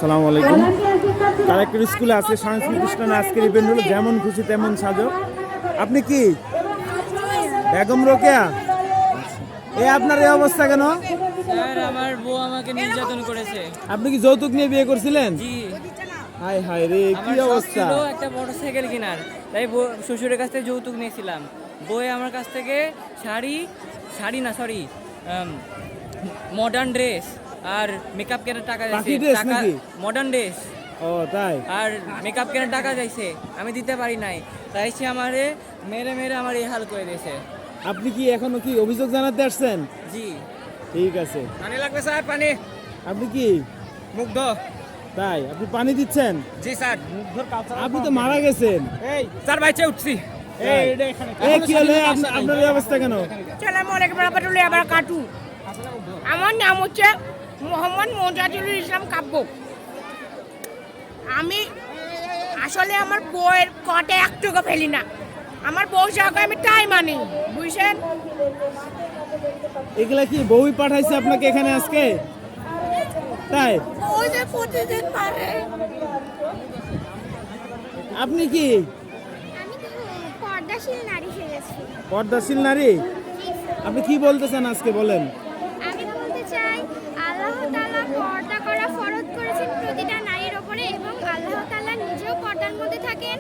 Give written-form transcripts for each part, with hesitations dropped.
আসসালামু আলাইকুম। কালেক্টর স্কুলে আজকে সাংস্কৃতিক অনুষ্ঠানে আজকের ইভেন্ট হলো যেমন খুশি তেমন সাজো। আপনি কি বেগম রোকেয়া? আপনার এই অবস্থা কেন? স্যার, আমার বউ আমাকে নির্যাতন করেছে। আপনি কি যৌতুক নিয়ে বিয়ে করছিলেন? জি। হায় হায় রে, কি আমার শখ অবস্থা! ছিল একটা মোটরসাইকেল কেনার, তাই শ্বশুরের কাছ থেকে যৌতুক নিয়েছিলাম। বউয়ে আমার কাছ থেকে মডার্ন ড্রেস আর মেকআপ কেনার টাকা পাখি চাইছে। dress নাকি? মডার্ন ড্রেস ও তাই? আর মেকআপ কেনার টাকা চাইছে, আমি দিতে পারি নাই। তাই সে আমারে মেরে মেরে আমার এই হাল করে দিয়েছে। আপনি কি এখনো কি অভিযোগ জানাতে আসছেন? জি। ঠিক আছে। পানি লাগবে স্যার, পানি। আপনি কি মুগ্ধ। তাই? আপনি পানি দিচ্ছেন? জি স্যার। আপনি তো মারা গেছেন। এই স্যার, বাইচে উঠছি। এই কি হলো? আপনার এই অবস্থা কেন? আসসালামু আলাইকুম রহমতুল্লাহি ওয়া বারাকাতুহু। আমার নাম হচ্ছে মোহাম্মদ মোজাজুল ইসলাম কাব্য। আমি আসলে আমার বউয়ের কটে একটুকু ফেলি না। আমার বউ যাকে আমি তাই মানি, বুঝছেন? এগুলা কি বউই পাঠাইছে আপনাকে এখানে আজকে? তাই? ওই যে প্রতিদিন পারে। আপনি কি আমি তো পর্দাশীল নারী সেজেছি। পর্দাশীল নারী? আপনি কি বলতে চান আজকে বলেন? আমি বলতে চাই, আল্লাহ তাআলা পর্দা করা ফরজ করেছেন প্রতিটা নারীর ওপরে, এবং আল্লাহ তাআলা নিজেও পর্দার মধ্যে থাকেন,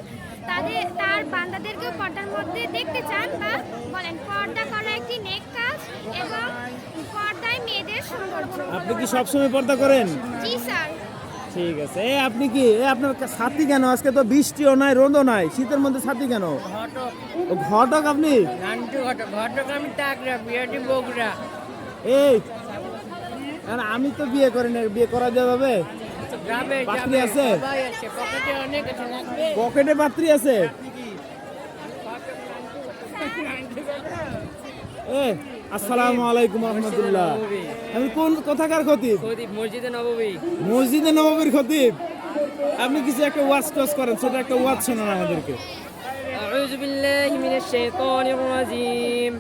তার বান্দাদেরকেও পর্দার মধ্যে দেখতে চান। বা বলেন, পর্দা করা একটি নেক কাজ এবং পর্দায় মেয়েদের সৌন্দর্য। আপনি কি সবসময় পর্দা করেন? জি স্যার। ঠিক আছে। আপনি কি আপনার ছাতি কেন? আজকে তো বৃষ্টিও নাই, রোদও নাই, শীতের মধ্যে ছাতি কেন? ও ঘটক আপনি? ঘটক আমি টাকরা, বিয়াটি বগুড়া। এই আর আমি তো বিয়ে করি না, বিয়ে করা যাবে? যাবে পাত্রী আছে? সবাই আছে, পকেটে অনেক আছে, লাগবে। পকেটে পাত্রী আছে? আসসালামু আলাইকুম রহমতুল্লাহ। আমি কোন কোথাকার খতিব? মসজিদে নববী। মসজিদে নববীর খতিব। আপনি কিছু একটা ওয়াজ টোয়াজ করেন, ছোট একটা ওয়াজ শোনান আমাদেরকে। আউযু বিল্লাহি মিনাশ শাইতানির রাজীম।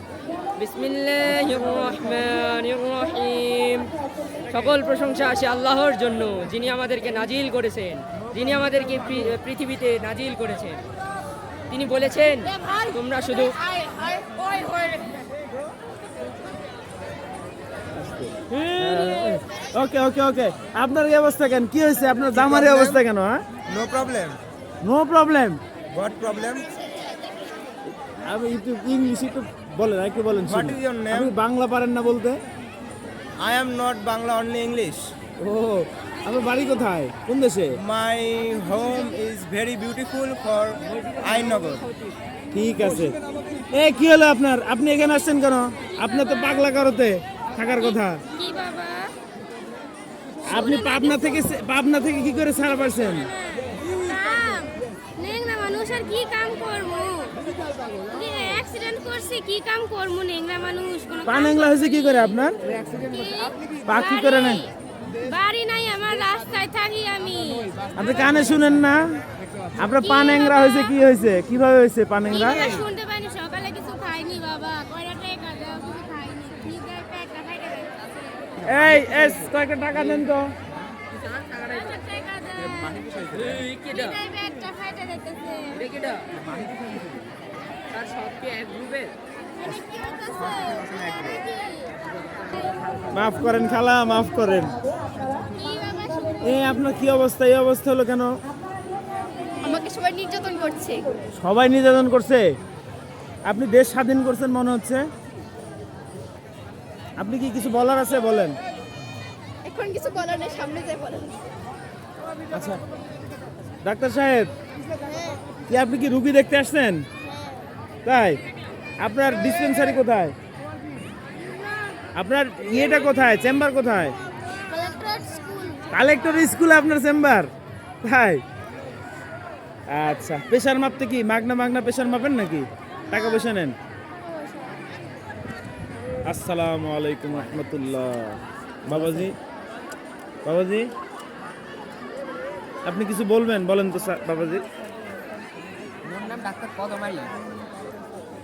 বিসমিল্লাহির রহমানির রহিম। সকল প্রশংসা আছে আল্লাহর জন্য, যিনি আমাদেরকে নাজিল করেছেন, যিনি আমাদেরকে পৃথিবীতে নাজিল করেছেন। তিনি বলেছেন, তোমরা শুধু ওকে ওকে ওকে। আপনার এই অবস্থা কেন? কি হয়েছে? আপনার জামার এই অবস্থা কেন? হ্যাঁ, No problem. No problem. What problem? আপনি একটু ইংলিশ একটু বলেন, একটু বলেন। What শুনি। is your name? আপনি বাংলা পারেন না বলতে? I am not Bangla, only English. ও, আপনার বাড়ি কোথায়? কোন দেশে? My home is very beautiful for Ainagar. ঠিক আছে। কি হলো আপনার? আপনি এখানে আসছেন কেন? আপনার তো পাগলা করতে থাকার কথা। কি বাবা? আপনি পাবনা থেকে কি করে ছাড়া পারছেন? নেংরা মানুষ আর কি কাম করবো? অ্যাক্সিডেন্ট করছে, কি কাম করবো? নেংরা মানুষ কোনো পা ন্যাংলা হয়েছে কি করে আপনার? পা কি করে নাই? বাড়ি নাই আমার, রাস্তায় থাকি আমি। আপনি কানে শুনেন না? আপনার পা ন্যাংরা হয়েছে, কি হয়েছে? কিভাবে হয়েছে পা ন্যাংরা? শুনতে পাইনি, সকালে কিছু খাইনি বাবা, কয়টা টাকা দাও, কিছু খাইনি। ঠিক আছে, পেটটা ফাইটা যাচ্ছে। কয়েকটা টাকা দেন তো। টাকা দেন। কিডা এই পেটটা ফাইটা যাইতেছে। কিডা তার সব কি এক গ্রুপের? এটা কি হইতাছে? মাফ করেন খালা, মাফ করেন। কি বাবা শুনি? আপনার কি অবস্থা? এই অবস্থা হলো কেন? আমাকে সবাই নির্যাতন করছে। সবাই নির্যাতন করছে? আপনি দেশ স্বাধীন করছেন মনে হচ্ছে। আপনি কি কিছু বলার আছে? বলেন। এখন কিছু বলার নেই, সামনে যাই বলেন। আচ্ছা, ডাক্তার সাহেব, কি আপনি কি রুগী দেখতে আসছেন? তাই? আপনার ডিসপেন্সারি কোথায়? আপনার ইয়েটা কোথায়? চেম্বার কোথায়? কালেক্টর স্কুলে আপনার চেম্বার? তাই? আচ্ছা, প্রেশার মাপতে কি মাগনা প্রেশার মাপেন নাকি? টাকা পয়সা নেন? আসসালামু আলাইকুম রহমতুল্লাহ। বাবাজি আপনি কিছু বলবেন? বলেন তো বাবাজি। মোর নাম ডাক্তার পদমারি।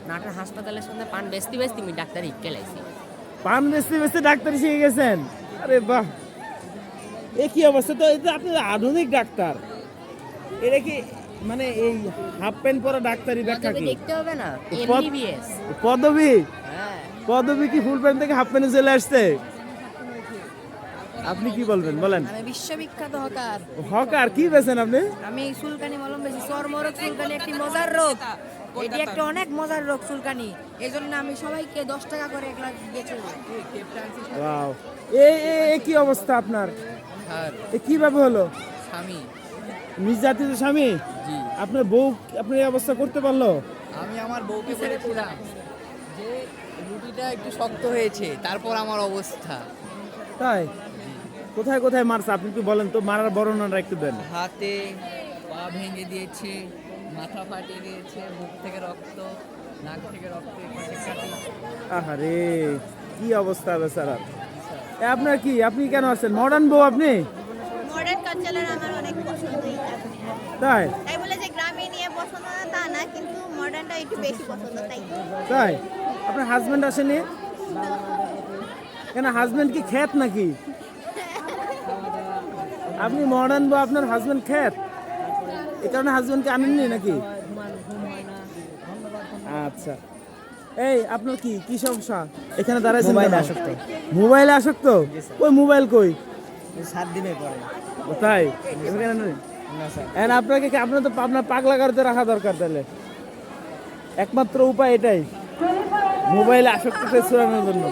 নাটার হাসপাতালের সামনে পান বেচতে আমি ডাক্তার হিটকে লাইছি। পান বেচতে ডাক্তার শিখে গেছেন? আরে বাহ, এ কি অবস্থা? তো এটা আপনি আধুনিক ডাক্তার, এটা কি মানে এই হাফ প্যান্ট পরা ডাক্তারি ব্যাখ্যা কি? দেখতে হবে না, পদ- এমবিবিএস। পদবী হ্যাঁ, পদবী কি ফুল প্যান্ট থেকে হাফ প্যান্টে চলে আসছে? আপনি কি বলবেন বলেন? আমি বিশ্ববিখ্যাত হকার। হকার কি বেছেন আপনি? আমি চুলকানি মলম বেশি, চর্মরোগ চুলকানি একটি মজার রোগ, এটি একটা অনেক মজার রোগ চুলকানি। এই জন্য আমি সবাইকে 10 টাকা করে এক লাখ দিয়েছি। ওয়াও, এ কি অবস্থা আপনার? স্যার, এ কিভাবে হলো? স্বামী। নির্যাতিত স্বামী? জি, আপনার বউ আপনার এই অবস্থা করতে পারলো? আমি আমার বউকে বলেছিলাম যে রুটিটা একটু শক্ত হয়েছে, তারপর আমার অবস্থা। তাই? কোথায় কোথায় মারছে আপনি কি বলেন তো, মারার বর্ণনাটা একটু দেন। হাতে পা ভেঙে দিয়েছে, মাথা ফাটিয়ে দিয়েছে, মুখ থেকে রক্ত, নাক থেকে রক্ত, এখানে কাটি। আহারে কি অবস্থা বেচারা। আপনার কি, আপনি কেন আছেন? মডার্ন বউ আপনি? মডার্ন কালচার আমার অনেক পছন্দ। তাই? তাই বলে যে গ্রামে নিয়ে পছন্দ না তা না, কিন্তু মডার্নটা একটু বেশি পছন্দ তাই। তাই? আপনার হাজবেন্ড আসেনি কেন? হাজবেন্ড কি খ্যাত নাকি? আপনি মডার্ন বউ, আপনার হাজবেন্ড খ্যাত, এই কারণে হাজবেন্ডকে আনেননি নাকি? আচ্ছা, এই আপনার কি কি সমস্যা এখানে দাঁড়াইছেন? মোবাইলে কেন? আসক্ত। মোবাইলে আসক্ত? ওই মোবাইল কই? 7 দিনের পরে। ও তাই? এখানে নেই? না স্যার। And আপনাকে কি, আপনার তো আপনার পাগলা গাড়িতে রাখা দরকার, তাহলে একমাত্র উপায় এটাই, মোবাইলে আসক্তি ছড়ানোর জন্য।